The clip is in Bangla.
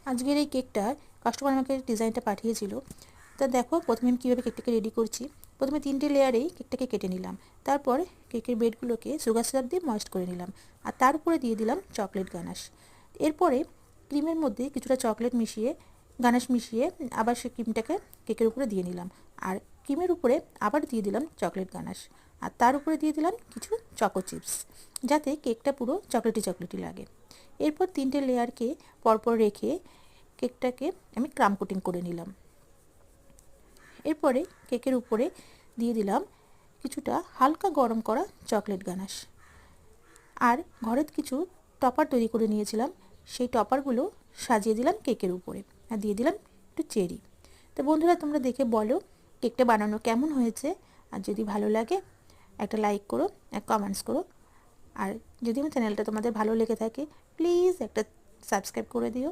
আজকের এই কেকটার কাস্টমার আমাকে ডিজাইনটা পাঠিয়েছিল। তা দেখো প্রথমে আমি কীভাবে কেকটাকে রেডি করছি। প্রথমে 3টে লেয়ারেই কেকটাকে কেটে নিলাম। তারপর কেকের বেডগুলোকে সুগার সিরাপ দিয়ে ময়েস্ট করে নিলাম, আর তার উপরে দিয়ে দিলাম চকলেট গানাশ। এরপরে ক্রিমের মধ্যে কিছুটা চকলেট মিশিয়ে গানাশ মিশিয়ে আবার সেই ক্রিমটাকে কেকের উপরে দিয়ে নিলাম, আর ক্রিমের উপরে আবার দিয়ে দিলাম চকলেট গানাশ, আর তার উপরে দিয়ে দিলাম কিছু চকো চিপস, যাতে কেকটা পুরো চকলেটি চকলেটি লাগে। এরপর 3টে লেয়ারকে পরপর রেখে কেকটাকে আমি ক্রাম কোটিং করে নিলাম। এরপরে কেকের উপরে দিয়ে দিলাম কিছুটা হালকা গরম করা চকলেট গানাশ, আর ঘরে কিছু টপার তৈরি করে নিয়েছিলাম, সেই টপারগুলো সাজিয়ে দিলাম কেকের উপরে, আর দিয়ে দিলাম একটু চেরি। তো বন্ধুরা, তোমরা দেখে বলো কেকটা বানানো কেমন হয়েছে, আর যদি ভালো লাগে একটা লাইক করো, এক কমেন্টস করো, আর যদি আমার চ্যানেলটা তোমাদের ভালো লেগে থাকে প্লিজ একটা সাবস্ক্রাইব করে দিও।